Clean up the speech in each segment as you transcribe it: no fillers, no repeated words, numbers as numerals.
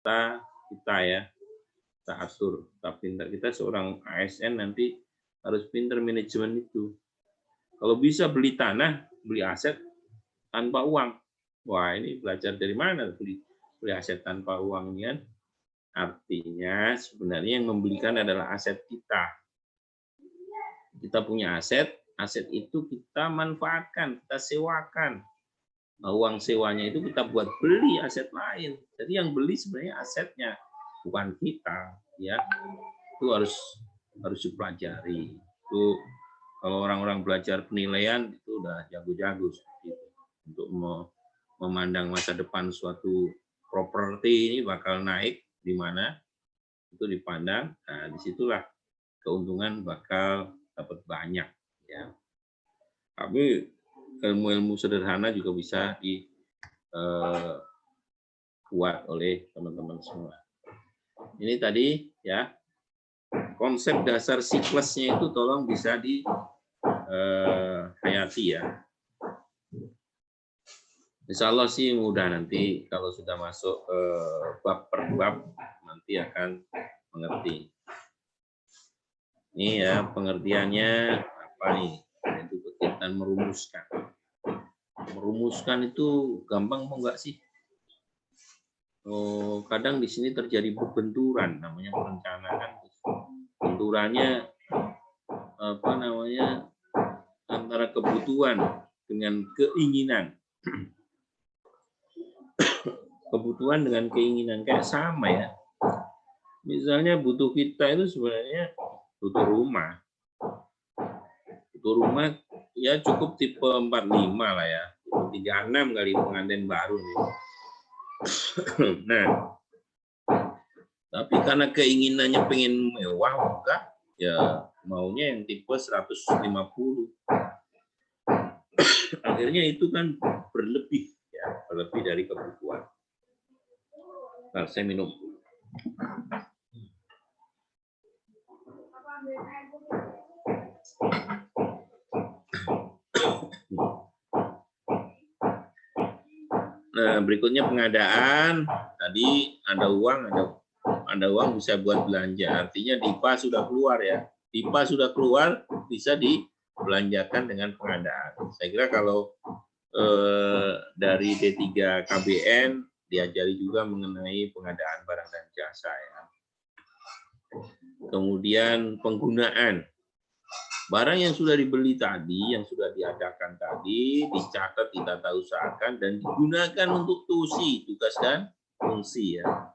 kita ya, kita atur, kita seorang ASN nanti harus pinter manajemen itu. Kalau bisa beli tanah, beli aset tanpa uang. Wah, ini belajar dari mana beli aset tanpa uang ini kan? Artinya sebenarnya yang membelikan adalah aset kita. Kita punya aset itu kita manfaatkan, kita sewakan. Nah, uang sewanya itu kita buat beli aset lain. Jadi yang beli sebenarnya asetnya, bukan kita, ya. Itu harus dipelajari. Itu kalau orang-orang belajar penilaian itu udah jago-jago seperti itu. Untuk memandang masa depan suatu properti ini bakal naik di mana, itu dipandang. Nah, disitulah keuntungan bakal dapat banyak, ya. Tapi ilmu-ilmu sederhana juga bisa dibuat oleh teman-teman semua. Ini tadi ya konsep dasar siklusnya itu tolong bisa dihayati ya. Insya Allah sih mudah nanti kalau sudah masuk bab per bab nanti akan mengerti. Ini ya pengertiannya apa nih? Itu berkaitan merumuskan. Merumuskan itu gampang mau enggak sih? Oh, kadang di sini terjadi benturan, namanya perencanaan. Benturannya apa namanya? Antara kebutuhan dengan keinginan. Kebutuhan dengan keinginan kayak sama ya. Misalnya butuh kita itu sebenarnya butuh rumah. Butuh rumah ya cukup tipe 45 lah ya. 36 kali pengantin baru nih. Nah, tapi karena keinginannya pengen mewah enggak, ya maunya yang tipe 150. Akhirnya itu kan berlebih ya, berlebih dari kebutuhan. Nah, saya minum. Nah, berikutnya pengadaan. Tadi ada uang bisa buat belanja. Artinya DIPA sudah keluar ya. DIPA sudah keluar bisa dibelanjakan dengan pengadaan. Saya kira kalau dari D3 KBN diajari juga mengenai pengadaan barang dan jasa ya. Kemudian penggunaan barang yang sudah dibeli tadi, yang sudah diadakan tadi, dicatat, ditata usahakan, dan digunakan untuk tusi, tugas dan fungsi ya.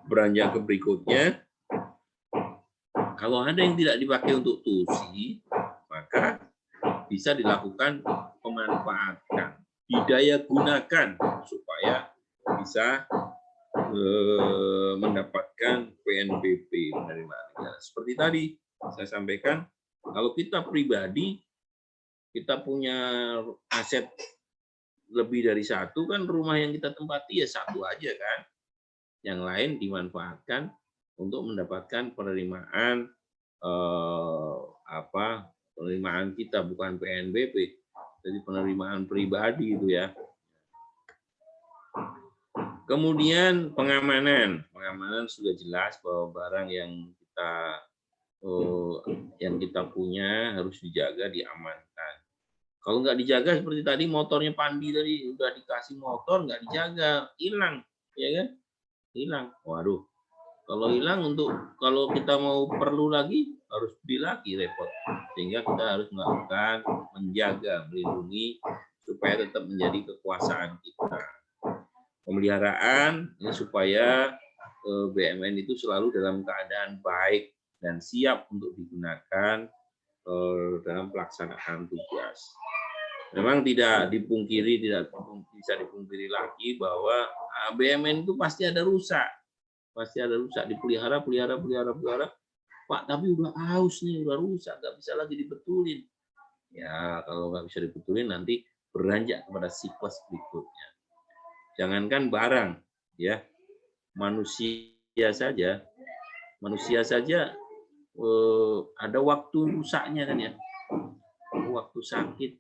Beranjak ke berikutnya, kalau ada yang tidak dipakai untuk tusi, maka bisa dilakukan pemanfaatan, didaya gunakan supaya bisa mendapatkan PNBP penerimaan negara. Seperti tadi saya sampaikan, kalau kita pribadi, kita punya aset lebih dari satu, kan rumah yang kita tempati ya satu aja kan. Yang lain dimanfaatkan untuk mendapatkan penerimaan penerimaan kita, bukan PNBP. Jadi penerimaan pribadi itu ya. Kemudian pengamanan sudah jelas bahwa barang yang kita punya harus dijaga, diamankan. Kalau nggak dijaga seperti tadi motornya Pandi tadi udah dikasih motor nggak dijaga, hilang, ya kan? Hilang. Waduh. Kalau hilang kalau kita mau perlu lagi harus beli lagi, repot. Sehingga kita harus melakukan menjaga, melindungi supaya tetap menjadi kekuasaan kita. Pemeliharaan ini supaya BUMN itu selalu dalam keadaan baik dan siap untuk digunakan dalam pelaksanaan tugas. Memang tidak bisa dipungkiri lagi bahwa BUMN itu pasti ada rusak, dipelihara. Pak, tapi udah aus nih, udah rusak, nggak bisa lagi dibetulin. Ya, kalau nggak bisa dibetulin nanti beranjak kepada siklus berikutnya. Jangankan barang, ya, manusia saja ada waktu rusaknya kan ya, waktu sakit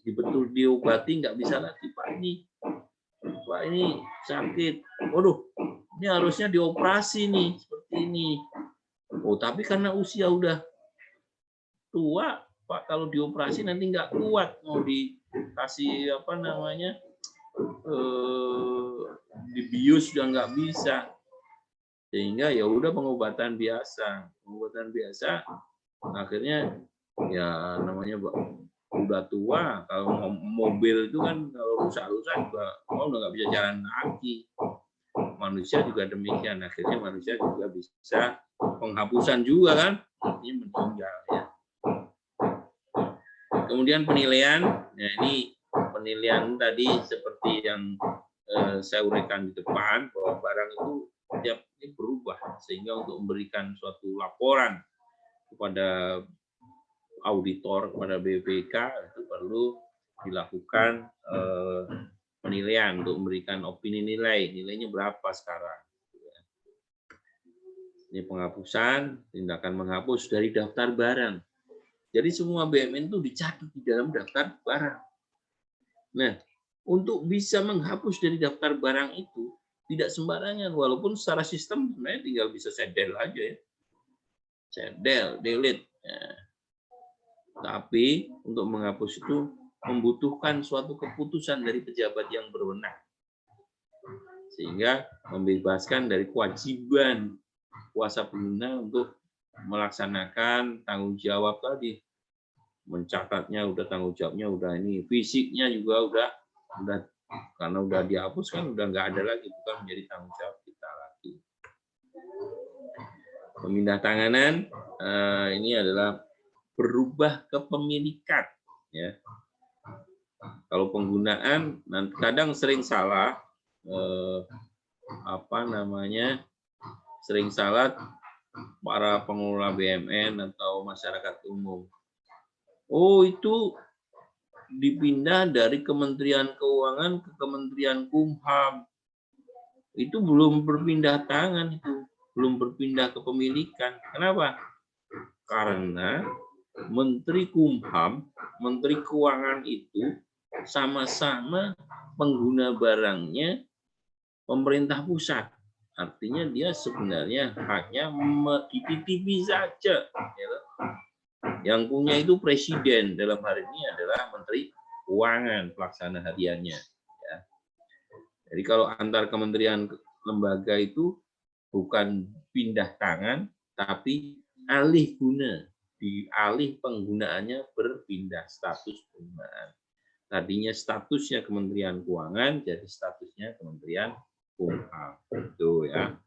dibetul diobati nggak bisa lagi Pak, ini Pak ini sakit. Waduh, ini harusnya dioperasi nih seperti ini. Oh, tapi karena usia udah tua, Pak, kalau dioperasi nanti nggak kuat, mau dikasih apa namanya, dibius juga nggak bisa. Sehingga ya udah pengobatan biasa. Pengobatan biasa akhirnya ya namanya udah tua, kalau mobil itu kan kalau rusak-rusak juga udah nggak bisa jalan kaki. Manusia juga demikian, akhirnya manusia juga bisa penghapusan juga kan, ini meninggal ya. Kemudian penilaian, nah ini penilaian tadi seperti yang saya uraikan di depan, bahwa barang itu tiap ini berubah, sehingga untuk memberikan suatu laporan kepada auditor, kepada BPK itu perlu dilakukan penilaian untuk memberikan opini nilainya berapa sekarang. Ini penghapusan, tindakan menghapus dari daftar barang. Jadi semua BUMN itu dicatat di dalam daftar barang. Nah, untuk bisa menghapus dari daftar barang itu tidak sembarangan, walaupun secara sistem sebenarnya tinggal bisa sedel aja ya. Sedel, delete. Nah, tapi untuk menghapus itu membutuhkan suatu keputusan dari pejabat yang berwenang. Sehingga membebaskan dari kewajiban kuasa pengguna untuk melaksanakan tanggung jawab tadi. Mencatatnya udah, tanggung jawabnya udah, ini fisiknya juga udah karena udah dihapus kan udah nggak ada lagi, bukan menjadi tanggung jawab kita lagi. Pemindah tanganan ini adalah berubah kepemilikan ya. Kalau penggunaan kadang sering salah sering salah para pengelola BUMN atau masyarakat umum. Oh, itu dipindah dari Kementerian Keuangan ke Kementerian Kumham. Itu belum berpindah tangan, itu belum berpindah kepemilikan. Kenapa? Karena Menteri Kumham, Menteri Keuangan itu sama-sama pengguna barangnya pemerintah pusat. Artinya dia sebenarnya hanya dititipi saja. Yang punya itu presiden, dalam hal ini adalah Menteri Keuangan pelaksana hariannya. Ya. Jadi kalau antar kementerian lembaga itu bukan pindah tangan, tapi alih guna, dialih penggunaannya berpindah status penggunaan. Tadinya statusnya Kementerian Keuangan, jadi statusnya Kementerian Kumham. Itu ya.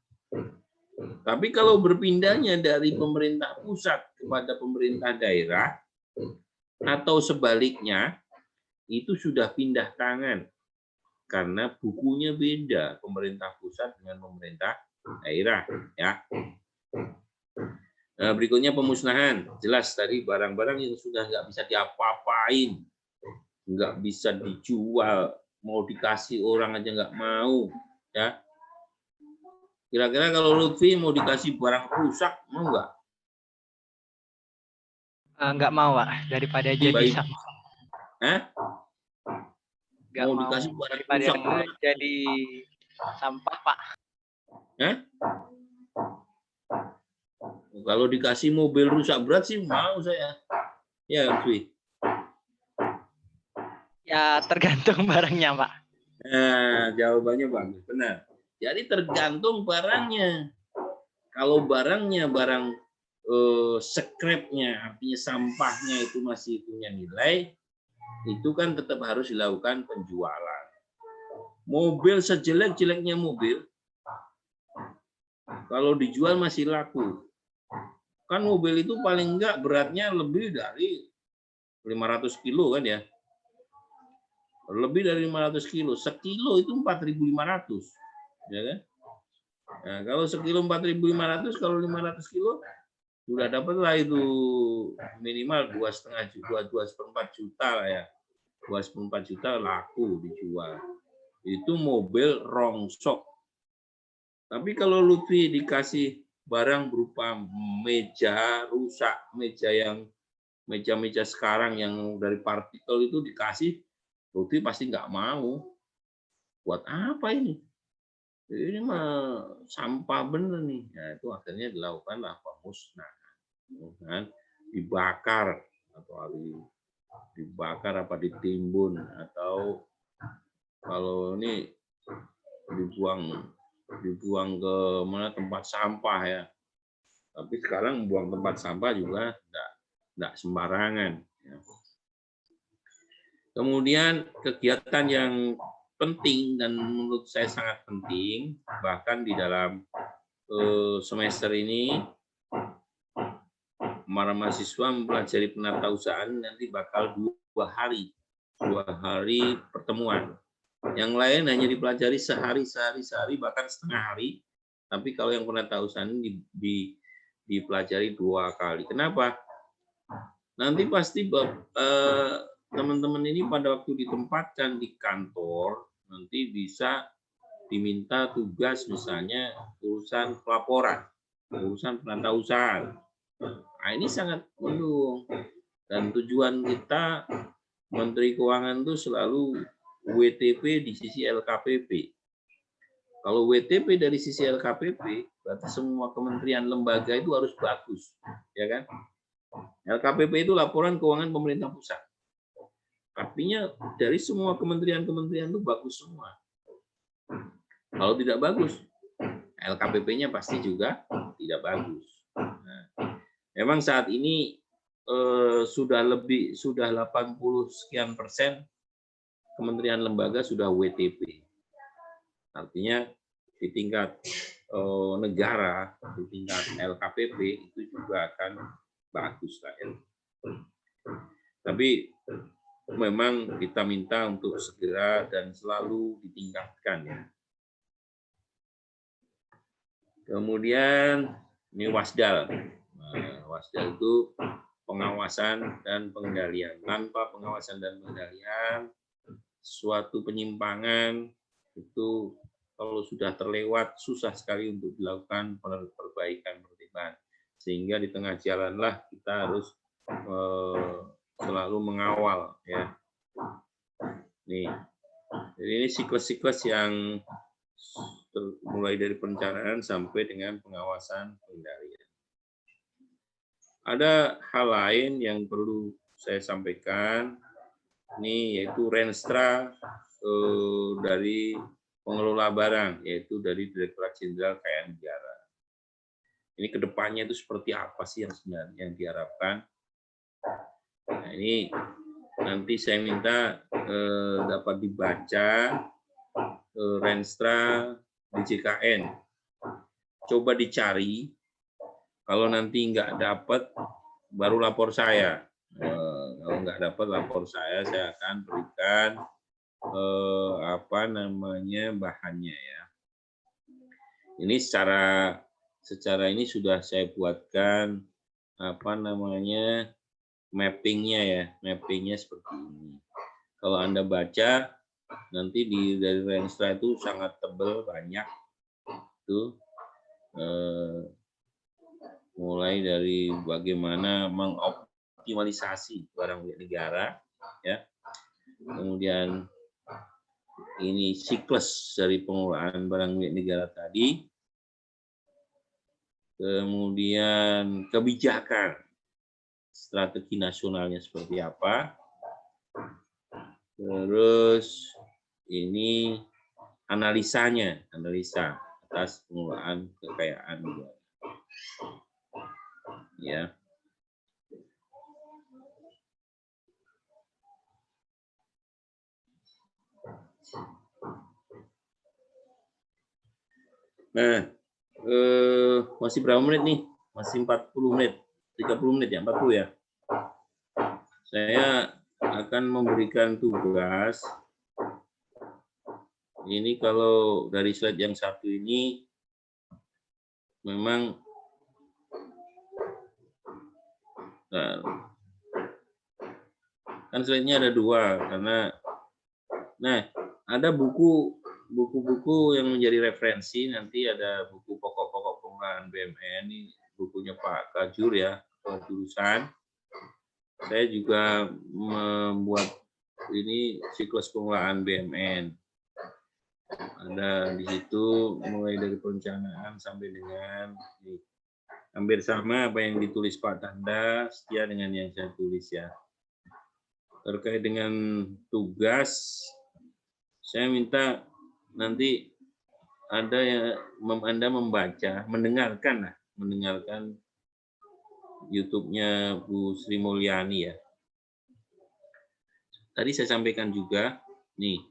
Tapi kalau berpindahnya dari pemerintah pusat kepada pemerintah daerah atau sebaliknya, itu sudah pindah tangan karena bukunya beda, pemerintah pusat dengan pemerintah daerah ya. Nah, berikutnya pemusnahan. Jelas tadi barang-barang yang sudah nggak bisa diapa-apain, nggak bisa dijual, mau dikasih orang aja nggak mau ya. Kira-kira kalau Lutfi mau dikasih barang rusak, mau nggak? Nggak mau, Pak. Daripada jadi sampah. Mau dikasih barang rusak berat. Jadi sampah, Pak. Kalau dikasih mobil rusak berat sih mau saya. Ya, Lutfi. Ya, tergantung barangnya, Pak. Nah, jawabannya bagus, benar. Jadi tergantung barangnya. Kalau barangnya barang scrap-nya, artinya sampahnya itu masih punya nilai, itu kan tetap harus dilakukan penjualan. Mobil sejelek-jeleknya mobil, kalau dijual masih laku. Kan mobil itu paling enggak beratnya lebih dari 500 kilo kan ya. Lebih dari 500 kilo. Sekilo itu 4.500. Ya kan? Nah, kalau sekilo 4.500, kalau 500 kilo sudah dapatlah itu minimal 2,5 juta lah ya. 2,4 juta laku dijual. Itu mobil rongsok. Tapi kalau Lutfi dikasih barang berupa meja rusak, meja sekarang yang dari partikel itu dikasih, Lutfi pasti nggak mau. buat apa ini? Ini mah sampah bener nih. Nah, itu akhirnya dilakukanlah pemusnahan, kan? Dibakar atau dibakar apa ditimbun atau kalau ini dibuang ke mana tempat sampah ya. Tapi sekarang buang tempat sampah juga tidak sembarangan. Ya. Kemudian kegiatan yang penting dan menurut saya sangat penting, bahkan di dalam semester ini para mahasiswa mempelajari penatausahaan nanti bakal dua hari pertemuan. Yang lain hanya dipelajari sehari, bahkan setengah hari. Tapi kalau yang penatausahaan ini dipelajari 2 kali. Kenapa? Nanti pasti teman-teman ini pada waktu ditempatkan di kantor, nanti bisa diminta tugas misalnya urusan pelaporan, urusan penatausahaan. Nah, ini sangat mendukung. Dan tujuan kita, Menteri Keuangan itu selalu WTP di sisi LKPP. Kalau WTP dari sisi LKPP, berarti semua kementerian lembaga itu harus bagus, ya kan? LKPP itu laporan keuangan pemerintah pusat. Artinya dari semua kementerian-kementerian itu bagus semua. Kalau tidak bagus, LKPP-nya pasti juga tidak bagus. Nah, memang saat ini sudah 80 sekian persen kementerian lembaga sudah WTP. Artinya di tingkat negara, di tingkat LKPP itu juga akan bagus kan. Tapi memang kita minta untuk segera dan selalu ditingkatkan ya. Kemudian ini Wasdal. Nah, Wasdal itu pengawasan dan pengendalian. Tanpa pengawasan dan pengendalian, suatu penyimpangan itu kalau sudah terlewat susah sekali untuk dilakukan perbaikan. Sehingga di tengah jalanlah kita harus selalu mengawal ya. Nih, jadi ini siklus-siklus yang mulai dari perencanaan sampai dengan pengawasan pengendalian. Ada hal lain yang perlu saya sampaikan, ini yaitu Renstra dari pengelola barang, yaitu dari Direktorat Jenderal KAYA Negara. Ini kedepannya itu seperti apa sih yang sebenarnya yang diharapkan? Nah, ini nanti saya minta dapat dibaca Renstra DJKN. Coba dicari. Kalau nanti nggak dapat, baru lapor saya. Kalau nggak dapat, lapor saya akan berikan bahannya ya. Ini secara ini sudah saya buatkan mappingnya ya, mappingnya seperti ini. Kalau Anda baca nanti dari Renstra itu sangat tebal, banyak tuh mulai dari bagaimana mengoptimalisasi barang milik negara ya, kemudian ini siklus dari pengelolaan barang milik negara tadi, kemudian kebijakan strategi nasionalnya seperti apa, terus ini analisa atas pengelolaan kekayaan negara. Ya. Nah, masih berapa menit nih? Masih 40 menit. 30 menit ya, 40 ya. Saya akan memberikan tugas. Ini kalau dari slide yang satu ini memang kan slide-nya ada 2 karena ada buku-buku yang menjadi referensi, nanti ada buku pokok-pokok pengelolaan BUMN, ini bukunya Pak Kajur ya, jurusan. Saya juga membuat ini siklus pengelolaan BUMN. Ada di situ mulai dari perencanaan sampai dengan hampir sama apa yang ditulis Pak Tanda, setia dengan yang saya tulis ya. Terkait dengan tugas, saya minta nanti ada yang Anda membaca, mendengarkan YouTube-nya Bu Sri Mulyani ya. Tadi saya sampaikan juga, nih,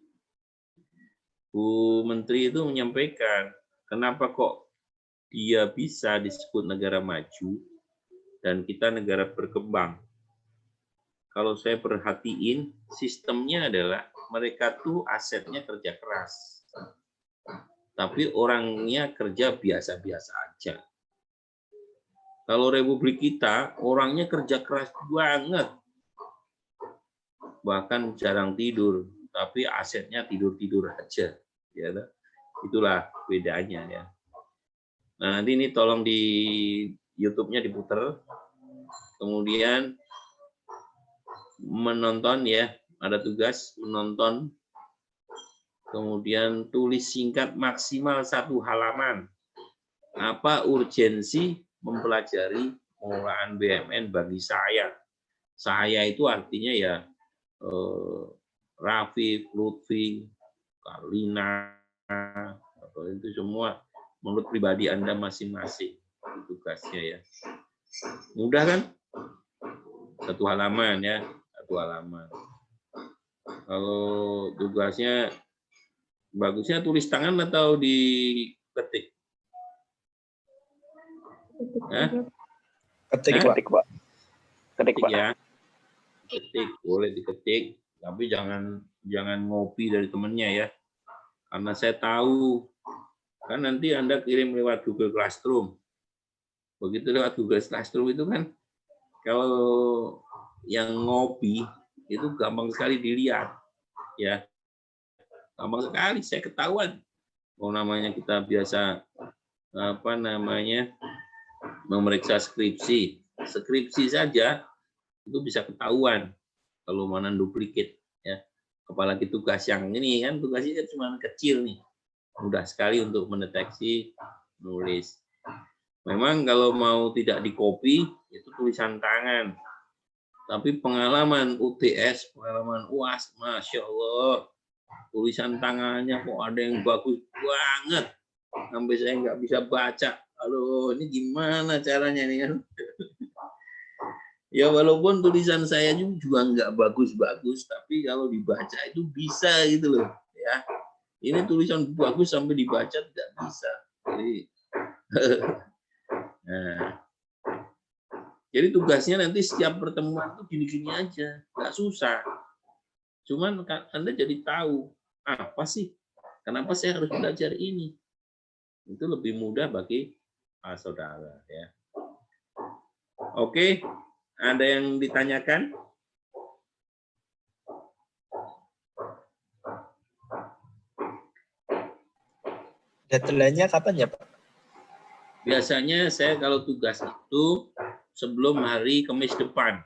Bu Menteri itu menyampaikan, kenapa kok dia bisa disebut negara maju dan kita negara berkembang. Kalau saya perhatiin, sistemnya adalah mereka tuh asetnya kerja keras. Tapi orangnya kerja biasa-biasa aja. Kalau Republik kita, orangnya kerja keras banget. Bahkan jarang tidur, tapi asetnya tidur-tidur aja. Ya, itulah bedanya ya. Nah, nanti ini tolong di YouTube-nya diputar. Kemudian menonton ya, ada tugas menonton. Kemudian tulis singkat maksimal 1 halaman. Apa urgensi mempelajari pengelolaan BUMN bagi saya? Saya itu artinya ya Raffi, Lutfi, Karlina, atau itu semua menurut pribadi Anda masing-masing tugasnya ya. Mudah kan? 1 halaman ya, 1 halaman. Kalau tugasnya bagusnya tulis tangan atau diketik? Ketik, Pak. Ketik ya. Ketik, boleh diketik, tapi jangan ngopi dari temennya ya. Karena saya tahu kan nanti Anda kirim lewat Google Classroom. Begitu lewat Google Classroom itu kan kalau yang ngopi itu gampang sekali dilihat ya. Gampang sekali saya ketahuan. Oh, namanya kita biasa memeriksa skripsi. Skripsi saja itu bisa ketahuan kalau mana duplikat ya. Apalagi tugas yang ini kan tugasnya cuma kecil nih. Mudah sekali untuk mendeteksi nulis. Memang kalau mau tidak di-copy itu tulisan tangan. Tapi pengalaman UTS, pengalaman UAS, Masya Allah, tulisan tangannya kok ada yang bagus banget. Sampai saya nggak bisa baca. Aduh, ini gimana caranya nih kan? Ya walaupun tulisan saya juga nggak bagus-bagus, tapi kalau dibaca itu bisa gitu loh. Ya, ini tulisan bagus sampai dibaca tidak bisa. Jadi tugasnya nanti setiap pertemuan tuh gini-gini aja, nggak susah. Cuman Anda jadi tahu apa sih, kenapa saya harus belajar ini. Itu lebih mudah bagi saudara ya. Oke, ada yang ditanyakan? Deadline-nya kapan ya, Pak? Biasanya saya kalau tugas itu sebelum hari Kamis depan.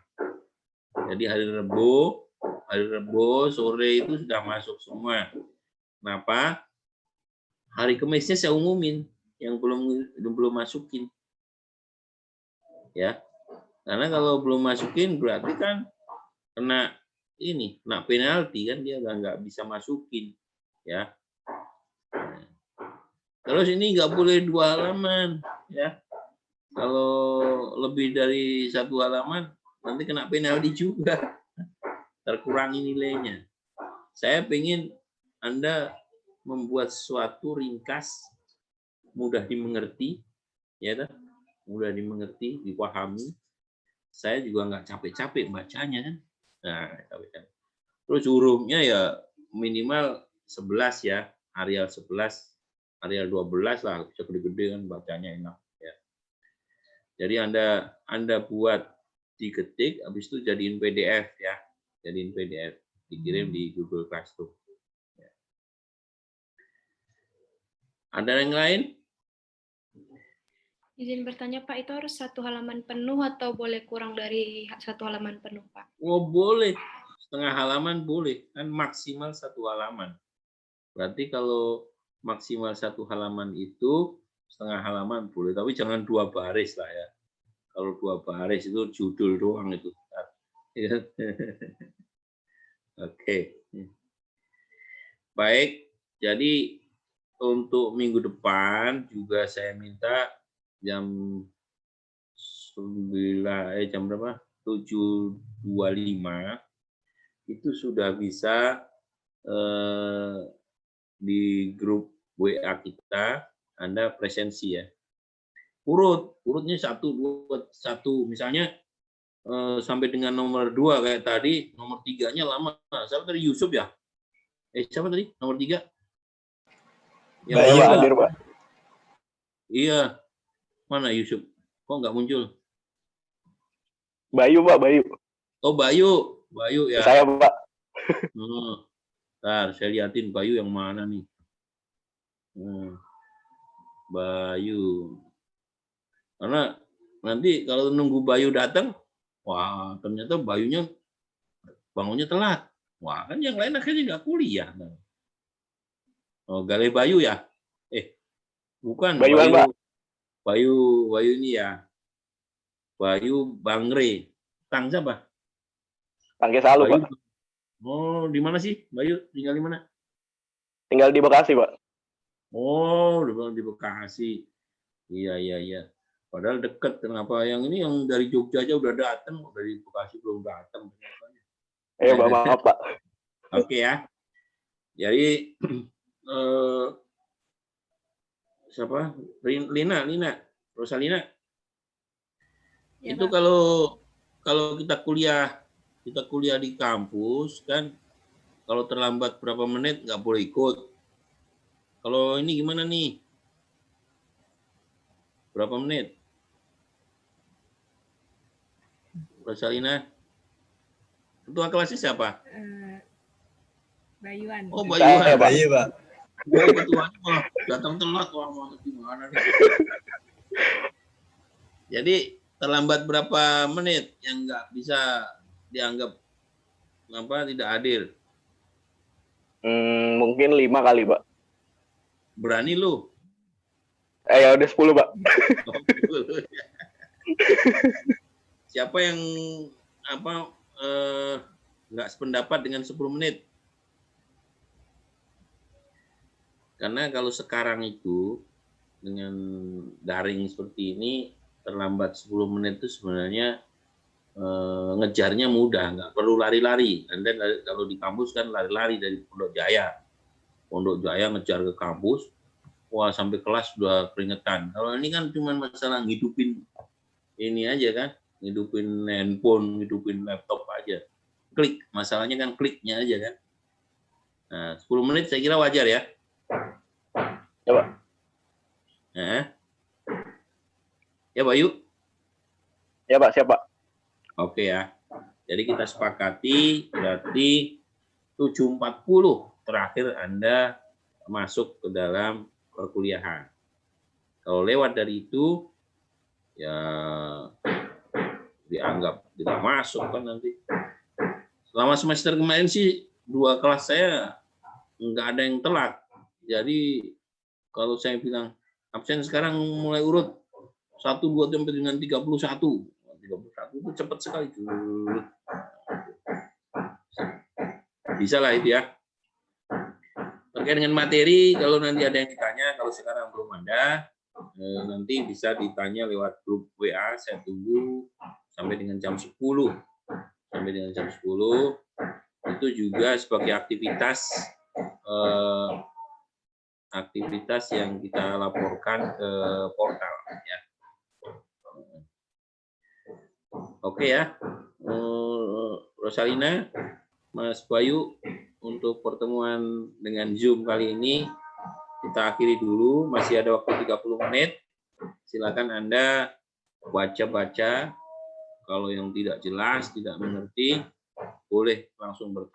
Jadi hari Rebo sore itu sudah masuk semua. Kenapa? Hari Kamisnya saya umumin yang belum masukin. Ya. Karena kalau belum masukin berarti kan kena penalti kan, dia nggak bisa masukin ya. Terus ini nggak boleh 2 halaman ya. Kalau lebih dari 1 halaman nanti kena penalti juga, terkurangi nilainya. Saya pengen Anda membuat sesuatu ringkas, mudah dimengerti, ya, mudah dimengerti, dipahami. Saya juga nggak capek-capek bacanya kan. Nah, terus hurufnya ya minimal 11 ya, Arial 11, Arial 12 lah, bisa gede-gede kan bacanya enak ya. Jadi Anda buat diketik, habis itu jadiin PDF ya, jadiin PDF, dikirim di Google Classroom. Ada yang lain? Izin bertanya Pak, itu harus 1 halaman penuh atau boleh kurang dari 1 halaman penuh Pak? Oh boleh, setengah halaman boleh, kan maksimal 1 halaman. Berarti kalau maksimal 1 halaman itu setengah halaman boleh, tapi jangan 2 baris lah ya. Kalau 2 baris itu judul doang itu. Oke. Baik, jadi untuk minggu depan juga saya minta jam 9 jam berapa? 7.25 itu sudah bisa di grup WA kita Anda presensi ya. Urutnya 1, 2, 1 misalnya sampai dengan nomor 2 kayak tadi, nomor 3-nya lama. Siapa tadi, Yusuf ya? Siapa tadi? Nomor 3? Yang Bayu, lama. hadir, Pak. Iya. Mana Yusuf? Kok nggak muncul? Bayu, Pak, Bayu. Oh, Bayu. Bayu ya. Saya, Pak. Ntar saya liatin Bayu yang mana nih. Bayu. Karena nanti kalau nunggu Bayu datang, wah ternyata Bayunya bangunnya telat. Wah kan yang lain akhirnya nggak kuliah. Oh, Gale Bayu ya? Bukan. Bayuan, Pak. Bayu ini ya. Bayu Bangre. Tang siapa? Tangke Salu, Bayu. Pak. Oh, di mana sih? Bayu tinggal di mana? Tinggal di Bekasi, Pak. Oh, di Bekasi. Iya. Padahal dekat. Kenapa yang ini yang dari Jogja aja udah datang, dari Bekasi belum datang. Pak, maaf, Pak. Oke ya. Jadi siapa? Lina, Rosalina. Ya, Itu Pak. kalau kita kuliah di kampus kan, kalau terlambat berapa menit nggak boleh ikut. Kalau ini gimana nih? Berapa menit? Rosalina. Ketua kelasnya siapa? Bayuan. Oh, Bayuan. Saya, Pak. Bayu, Pak. Oh, ketuanya malah datang telat. Wah, mau gimana nih? Jadi terlambat berapa menit yang nggak bisa dianggap tidak hadir? Mungkin 5 kali, Pak. Berani lu? Ya udah 10, Pak. Siapa yang nggak sependapat dengan 10 menit? Karena kalau sekarang itu dengan daring seperti ini terlambat 10 menit itu sebenarnya ngejarnya mudah, nggak perlu lari-lari. Anda kalau di kampus kan lari-lari dari Pondok Jaya ngejar ke kampus, wah sampai kelas sudah keringetan. Kalau ini kan cuma masalah ngidupin ini aja kan, ngidupin handphone, ngidupin laptop aja. Klik, masalahnya kan kliknya aja kan. Nah, 10 menit saya kira wajar ya. Ya, Pak. Ya, Bayu? Ya, Pak, siap, Pak. Oke ya. Jadi kita sepakati berarti 7.40 terakhir Anda masuk ke dalam perkuliahan. Kalau lewat dari itu, ya dianggap tidak masuk kan nanti. Selama semester kemarin sih 2 kelas saya nggak ada yang telat. Jadi kalau saya bilang absen sekarang mulai urut 1, 2 sampai dengan 31. 31 itu cepat sekali. Bisa lah itu ya. Terkait dengan materi, kalau nanti ada yang ditanya, kalau sekarang belum ada, nanti bisa ditanya lewat grup WA, saya tunggu sampai dengan jam 10. Sampai dengan jam 10, itu juga sebagai aktivitas yang kita laporkan ke portal. Ya. Oke ya, Rosalina, Mas Bayu, untuk pertemuan dengan Zoom kali ini kita akhiri dulu. Masih ada waktu 30 menit. Silakan Anda baca-baca. Kalau yang tidak jelas, tidak mengerti, boleh langsung bertanya.